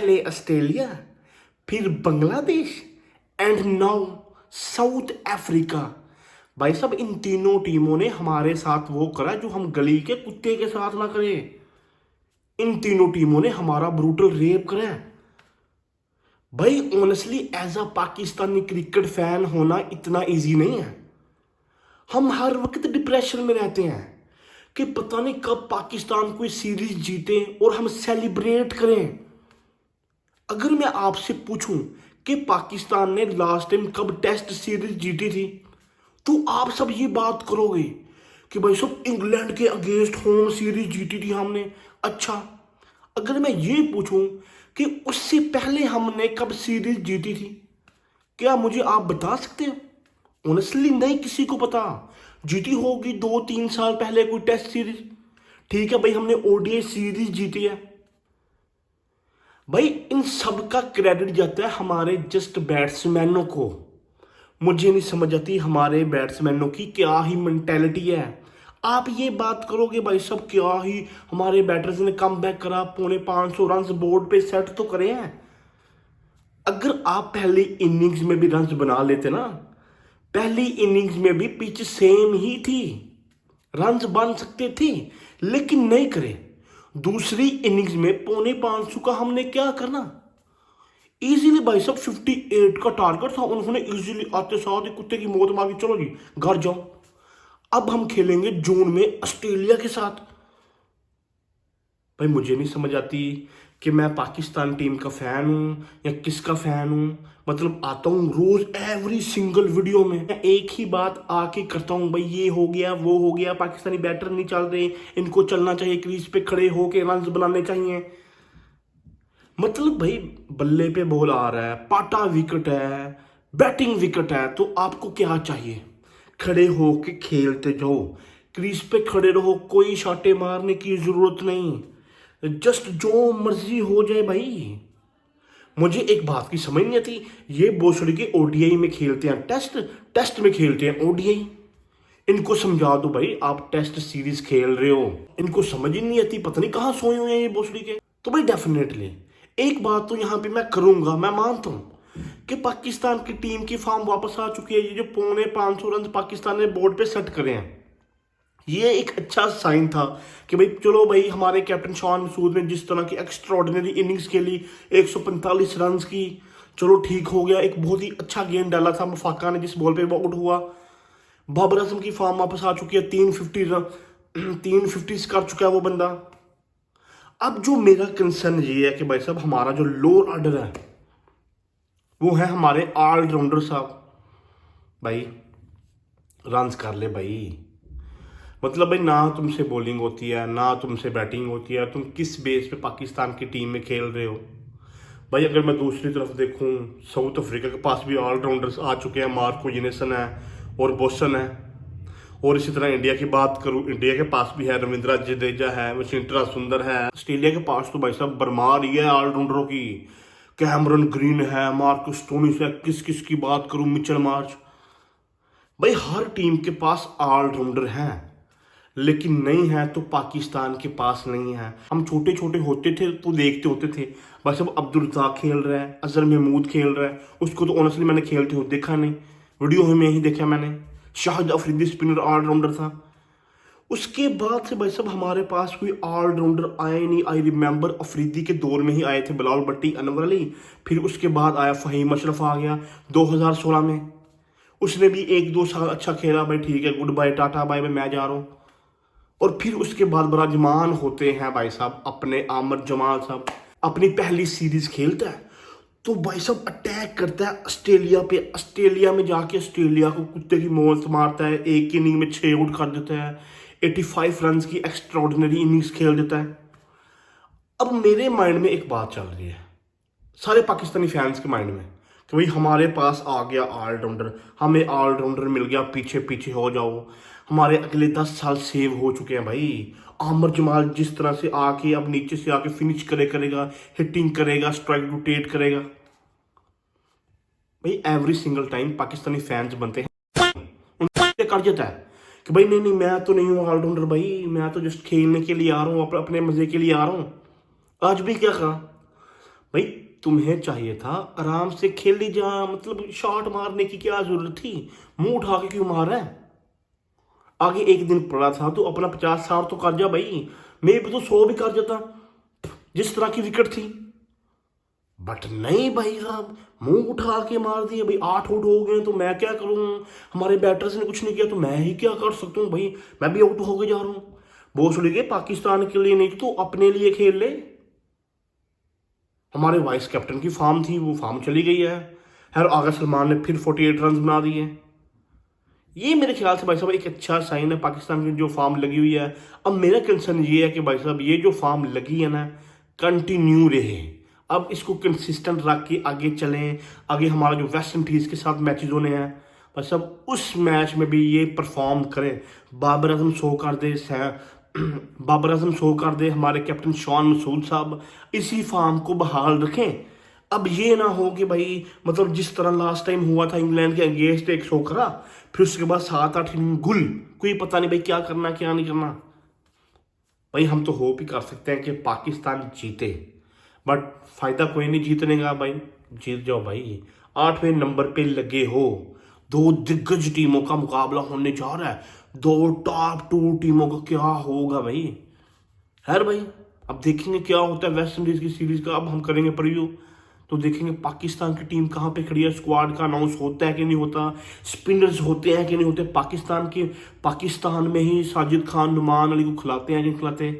पहले ऑस्ट्रेलिया, फिर Bangladesh and now south Africa. भाई साहब, इन तीनों टीमों ने हमारे साथ वो करा जो हम गली के कुत्ते के साथ ना करें। इन तीनों टीमों ने हमारा ब्रूटल रेप करा है। भाई honestly as a Pakistani cricket fan होना इतना इजी नहीं है। हम हर वक्त डिप्रेशन में रहते हैं कि पता नहीं कब पाकिस्तान कोई सीरीज जीते और हम सेलिब्रेट करें। अगर मैं आपसे पूछूं कि पाकिस्तान ने लास्ट टाइम कब टेस्ट सीरीज जीती थी, तो आप सब ये बात करोगे कि भाई सब इंग्लैंड के अगेंस्ट होम सीरीज जीती थी हमने। अच्छा, अगर मैं ये पूछूं कि उससे पहले हमने कब सीरीज जीती थी, क्या मुझे आप बता सकते हो? ऑनेस्टली नहीं किसी को पता। जीती होगी 2-3 साल पहले कोई टेस्ट सीरीज। ठीक है भाई, हमने ओडीआई सीरीज जीती है। भाई इन सब का क्रेडिट जाता है हमारे जस्ट बैट्समैनों को। मुझे नहीं समझ आती हमारे बैट्समैनों की क्या ही मेंटेलिटी है। आप ये बात करोगे भाई सब क्या ही हमारे बैटर्स ने कम बैक करा, 550 रन बोर्ड पे सेट तो करे हैं। अगर आप पहली इनिंग्स में भी रन बना लेते ना, पहली इनिंग्स में भी पिच सेम ही थी, रन बन सकते थे, लेकिन नहीं करे। दूसरी इनिंग्स में 450 का हमने क्या करना, इजीली भाई सब 58 का टारगेट था, उन्होंने इजीली आते साथ ही कुत्ते की मौत मांगी, चलो जी घर जाओ। अब हम खेलेंगे जून में ऑस्ट्रेलिया के साथ। भाई मुझे नहीं समझ आती कि मैं पाकिस्तान टीम का फैन हूं या किसका फैन हूं। मतलब आता हूं रोज एवरी सिंगल वीडियो में मैं एक ही बात आके करता हूं, भाई ये हो गया वो हो गया, पाकिस्तानी बैटर नहीं चल रहे, इनको चलना चाहिए, क्रीज पे खड़े होके रन बनाने चाहिए। मतलब भाई बल्ले पे बॉल आ रहा है, पाटा विकेट है, बैटिंग विकेट है, तो आपको क्या चाहिए? खड़े होके खेलते जाओ, क्रीज पे खड़े रहो, कोई शाटे मारने की जरूरत नहीं, जस्ट जो मर्जी हो जाए भाई। मुझे एक बात की समझ नहीं आती, ये भोसड़ी के ओडीआई में खेलते हैं टेस्ट, टेस्ट में खेलते हैं ओडीआई। इनको समझा दो भाई, आप टेस्ट सीरीज खेल रहे हो, इनको समझ ही नहीं आती, पता नहीं कहाँ सोए हुए हैं ये भोसड़ी के। तो भाई डेफिनेटली एक बात तो यहाँ पे मैं करूंगा, मैं मानता हूँ कि पाकिस्तान की टीम की फॉर्म वापस आ चुकी है। ये जो 550 रन पाकिस्तान ने बोर्ड पे सेट करे हैं, ये एक अच्छा साइन था कि भाई चलो भाई हमारे कैप्टन शान मसूद ने जिस तरह की एक्स्ट्राऑर्डिनरी इनिंग्स खेली, 145 रन की, चलो ठीक हो गया। एक बहुत ही अच्छा गेम डाला था मुफाका ने जिस बॉल पे वो आउट हुआ। बाबर आजम की फॉर्म वापस आ चुकी है, 350 रन 350 कर चुका है वो बंदा। अब जो मेरा कंसर्न ये है कि भाई साहब हमारा जो लोअर ऑर्डर है वो है हमारे ऑलराउंडर साहब। भाई रन्स कर ले भाई। मतलब भाई ना तुमसे बॉलिंग होती है ना तुमसे बैटिंग होती है, तुम किस बेस पे पाकिस्तान की टीम में खेल रहे हो? भाई अगर मैं दूसरी तरफ देखूं, साउथ अफ्रीका के पास भी ऑलराउंडर्स आ चुके हैं, मार्को जिनेसन है और बोसन है। और इसी तरह इंडिया की बात करूं, इंडिया के पास भी है, रविंद्र जडेजा है, वशिंट्रा सुंदर है। ऑस्ट्रेलिया के पास तो भाई साहब भरमार ही है ऑलराउंडरों की। कैमरन ग्रीन है, मार्कस स्टोनिस है, किस किस की बात करूं, मिचेल मार्श। भाई हर टीम के पास ऑलराउंडर हैं, लेकिन नहीं है तो पाकिस्तान के पास नहीं है। हम छोटे छोटे होते थे तो देखते होते थे भाई साहब अब्दुल रज़ाक खेल रहा है, अजहर महमूद खेल रहा है, उसको तो ऑनेस्टली मैंने खेलते हुए देखा नहीं, वीडियो में ही देखा मैंने। शाहिद अफरीदी स्पिनर ऑलराउंडर था। उसके बाद से भाई साहब हमारे पास कोई ऑलराउंडर आए नहीं। आई रिमेंबर अफरीदी के दौर में ही आए थे बिलावल भट्टी, अनवर अली, फिर उसके बाद आया फ़हीम अशरफ आ गया 2016 में। उसने भी 1-2 साल अच्छा खेला, भाई ठीक है, good bye tata bye bye मैं जा रहा हूँ। और फिर उसके बाद बराजमान होते हैं भाई साहब अपने आमर जमाल साहब। अपनी पहली सीरीज खेलता है तो भाई साहब अटैक करता है ऑस्ट्रेलिया पे, ऑस्ट्रेलिया में जाके ऑस्ट्रेलिया को कुत्ते की मौत मारता है, एक इनिंग में 6 आउट कर देता है, 85 रन की एक्स्ट्रॉर्डिनरी इनिंग्स खेल देता है। अब मेरे माइंड में एक बात चल रही है, सारे पाकिस्तानी फैंस के माइंड में, कि भाई हमारे पास आ गया ऑलराउंडर, हमें ऑलराउंडर मिल गया, पीछे पीछे हो जाओ। हमारे अगले 10 साल सेव हो चुके हैं भाई। आमर जमाल जिस तरह से आके अब नीचे से आके फिनिश करेगा, हिटिंग करेगा, स्ट्राइक रोटेट करेगा। भाई every single time Pakistani fans बनते हैं उनसे कर जाता है कि भाई नहीं नहीं मैं तो नहीं हूँ ऑलराउंडर, भाई मैं तो जस्ट खेलने के लिए आ रहा हूँ, अपने मजे के लिए आ रहा हूँ। आज भी क्या कहा भाई तुम्हें चाहिए था आराम से खेल ली जा, मतलब शॉट मारने की क्या जरूरत थी, मुंह उठा के क्यों मार रहा है? आगे एक दिन पड़ा था तो अपना 50 60 तो कर जा भाई, मैं भी तो 100 भी कर जाता जिस तरह की विकेट थी। बट नहीं भाई साहब, मुंह उठा के मार दिए भाई। 8 आउट हो गए तो मैं क्या करूं, हमारे बैटर्स ने कुछ नहीं किया तो मैं ही क्या कर सकता हूं भाई, मैं भी आउट होके जा रहा हूं। बोस उड़ गए पाकिस्तान के लिए, नहीं तो अपने लिए खेल ले। हमारे वाइस कैप्टन की फॉर्म थी, वो फॉर्म चली गई है। खैर आगा सलमान ने फिर 48 रन बना दिए। ये मेरे ख्याल से भाई साहब एक अच्छा साइन है, पाकिस्तान की जो फॉर्म लगी हुई है। अब मेरा कंसर्न ये है कि भाई साहब ये जो फॉर्म लगी है ना, कंटिन्यू रहे। अब इसको कंसिस्टेंट रख के आगे चलें। आगे हमारा जो वेस्ट इंडीज़ के साथ मैचेस होने हैं भाई साहब, उस मैच में भी ये परफॉर्म करें। बाबर आजम शो कर दे बाबर आजम शो कर दे, हमारे कैप्टन शॉन मसूद साहब इसी फॉर्म को बहाल रखें। अब ये ना हो कि भाई मतलब जिस तरह लास्ट टाइम हुआ था इंग्लैंड के अगेंस्ट, एक शो करा फिर उसके बाद 7 8 इनिंग गुल, कोई पता नहीं भाई क्या करना क्या नहीं करना। भाई हम तो होप ही कर सकते हैं कि पाकिस्तान जीते, बट फायदा कोई नहीं जीतने का भाई। जीत जाओ भाई, 8वें नंबर पे लगे हो। 2 दिग्गज टीमों का मुकाबला होने जा रहा है, 2 टॉप 2 टीमों का क्या होगा भाई। खैर भाई अब देखेंगे क्या होता है वेस्ट इंडीज की सीरीज का। अब हम करेंगे प्रीव्यू तो देखेंगे पाकिस्तान की टीम कहाँ पे खड़ी है, स्क्वाड का अनाउंस होता है कि नहीं होता, स्पिनर्स होते हैं कि नहीं होते पाकिस्तान के। पाकिस्तान में ही साजिद खान नुमान अली को खिलाते हैं नहीं खिलाते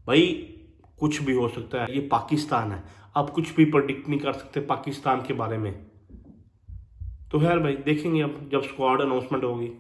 भाई, कुछ भी हो सकता है। ये पाकिस्तान है, आप कुछ भी प्रेडिक्ट नहीं कर सकते पाकिस्तान के बारे में। तो खैर भाई देखेंगे अब जब स्क्वाड अनाउंसमेंट होगी।